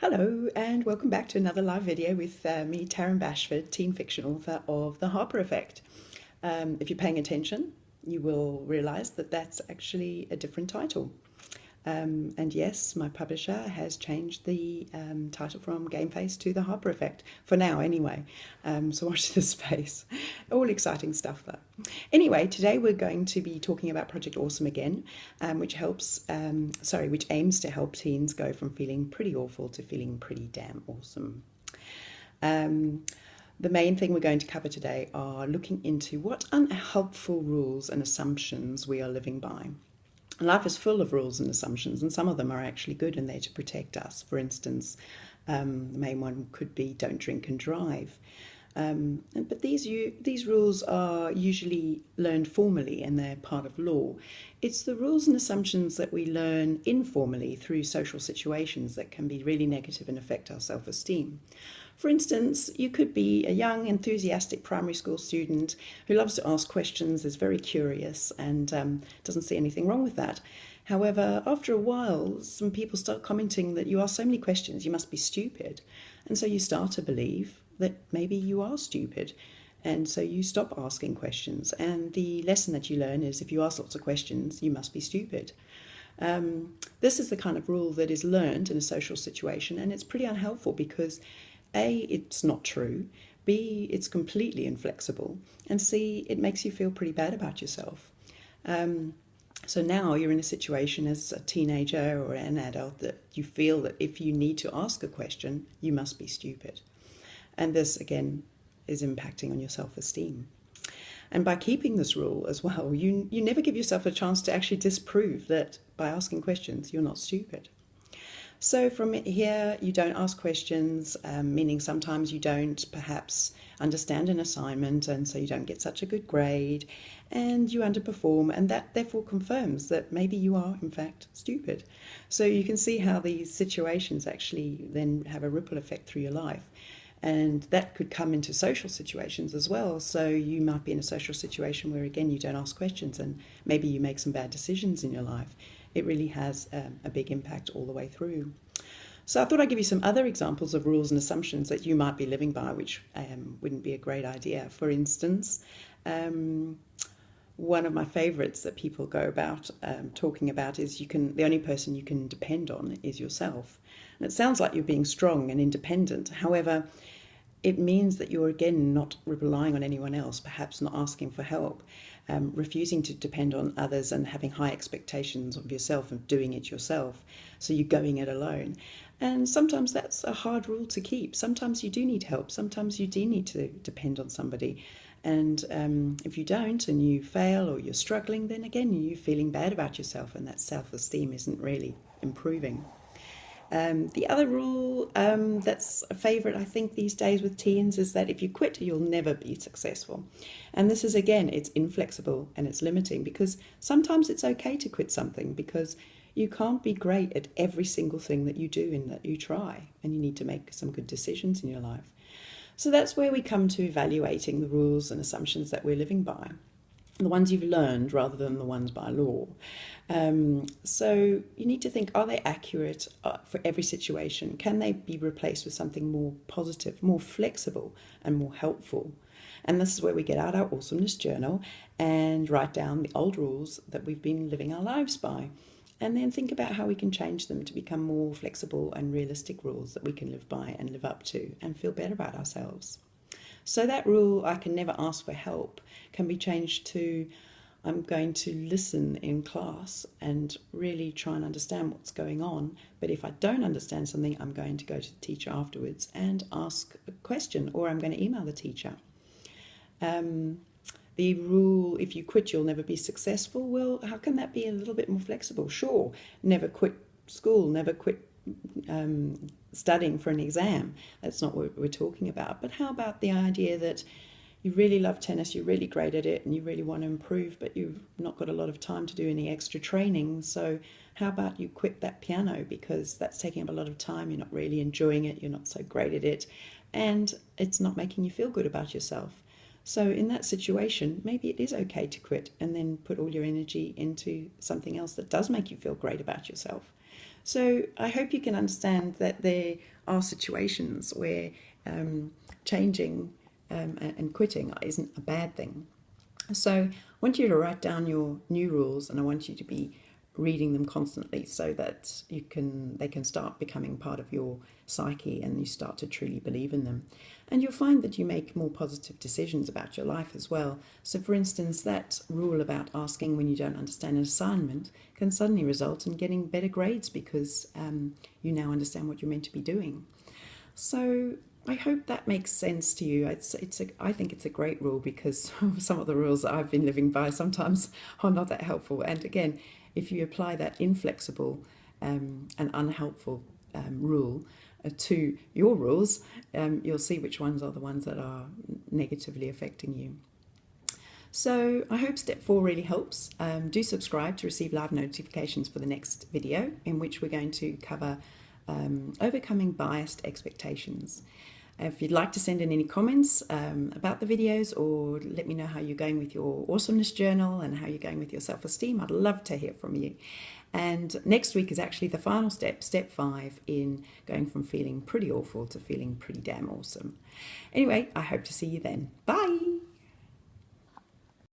Hello and welcome back to another live video with me, Taryn Bashford, teen fiction author of The Harper Effect. If you're paying attention, you will realise that that's actually a different title. And yes, my publisher has changed the title from Game Face to The Harper Effect, for now anyway. So watch this space. All exciting stuff though. Anyway, today we're going to be talking about Project Awesome again, which aims to help teens go from feeling pretty awful to feeling pretty damn awesome. The main thing we're going to cover today are looking into what unhelpful rules and assumptions we are living by. Life is full of rules and assumptions, and some of them are actually good and there to protect us. For instance, the main one could be don't drink and drive. But these rules are usually learned formally and they're part of law. It's the rules and assumptions that we learn informally through social situations that can be really negative and affect our self-esteem. For instance, you could be a young, enthusiastic primary school student who loves to ask questions, is very curious, and doesn't see anything wrong with that. However, after a while, some people start commenting that you ask so many questions, you must be stupid. And so you start to believe that maybe you are stupid. And so you stop asking questions. And the lesson that you learn is if you ask lots of questions, you must be stupid. This is the kind of rule that is learned in a social situation, and it's pretty unhelpful because A, it's not true, B, it's completely inflexible, and C, it makes you feel pretty bad about yourself. So now you're in a situation as a teenager or an adult that you feel that if you need to ask a question, you must be stupid. And this, again, is impacting on your self-esteem. And by keeping this rule as well, you never give yourself a chance to actually disprove that by asking questions, you're not stupid. So from here, you don't ask questions, meaning sometimes you don't perhaps understand an assignment, and so you don't get such a good grade, and you underperform, and that therefore confirms that maybe you are, in fact, stupid. So you can see how these situations actually then have a ripple effect through your life. And that could come into social situations as well. So you might be in a social situation where, again, you don't ask questions and maybe you make some bad decisions in your life. It really has a big impact all the way through. So I thought I'd give you some other examples of rules and assumptions that you might be living by, which wouldn't be a great idea. For instance, one of my favorites that people go about talking about is the only person you can depend on is yourself. And it sounds like you're being strong and independent. However, it means that you're, again, not relying on anyone else, perhaps not asking for help, refusing to depend on others and having high expectations of yourself and doing it yourself. So you're going it alone. And sometimes that's a hard rule to keep. Sometimes you do need help. Sometimes you do need to depend on somebody. And if you don't and you fail or you're struggling, then again, you're feeling bad about yourself and that self-esteem isn't really improving. The other rule that's a favourite, I think, these days with teens is that if you quit, you'll never be successful. And this is, again, it's inflexible and it's limiting because sometimes it's okay to quit something because you can't be great at every single thing that you do and that you try, and you need to make some good decisions in your life. So that's where we come to evaluating the rules and assumptions that we're living by. The ones you've learned rather than the ones by law. So you need to think, are they accurate for every situation? Can they be replaced with something more positive, more flexible and more helpful? And this is where we get out our awesomeness journal and write down the old rules that we've been living our lives by. And then think about how we can change them to become more flexible and realistic rules that we can live by and live up to and feel better about ourselves. So that rule, I can never ask for help, can be changed to I'm going to listen in class and really try and understand what's going on. But if I don't understand something, I'm going to go to the teacher afterwards and ask a question, or I'm going to email the teacher. The rule, if you quit, you'll never be successful. Well, how can that be a little bit more flexible? Sure, never quit school, never quit studying for an exam. That's not what we're talking about. But how about the idea that you really love tennis, you're really great at it, and you really want to improve, but you've not got a lot of time to do any extra training. So how about you quit that piano because that's taking up a lot of time, you're not really enjoying it, you're not so great at it, and it's not making you feel good about yourself. So in that situation, maybe it is okay to quit and then put all your energy into something else that does make you feel great about yourself. So I hope you can understand that there are situations where changing and quitting isn't a bad thing. So I want you to write down your new rules, and I want you to be reading them constantly so that they can start becoming part of your psyche and you start to truly believe in them. And you'll find that you make more positive decisions about your life as well. So for instance, that rule about asking when you don't understand an assignment can suddenly result in getting better grades because you now understand what you're meant to be doing. So I hope that makes sense to you. I think it's a great rule because some of the rules that I've been living by sometimes are not that helpful. And again, if you apply that inflexible and unhelpful rule to your rules, you'll see which ones are the ones that are negatively affecting you. So I hope step 4 really helps. Do subscribe to receive live notifications for the next video, in which we're going to cover overcoming biased expectations. If you'd like to send in any comments about the videos, or let me know how you're going with your awesomeness journal and how you're going with your self-esteem, I'd love to hear from you. And next week is actually the final step, step 5, in going from feeling pretty awful to feeling pretty damn awesome. Anyway, I hope to see you then. Bye!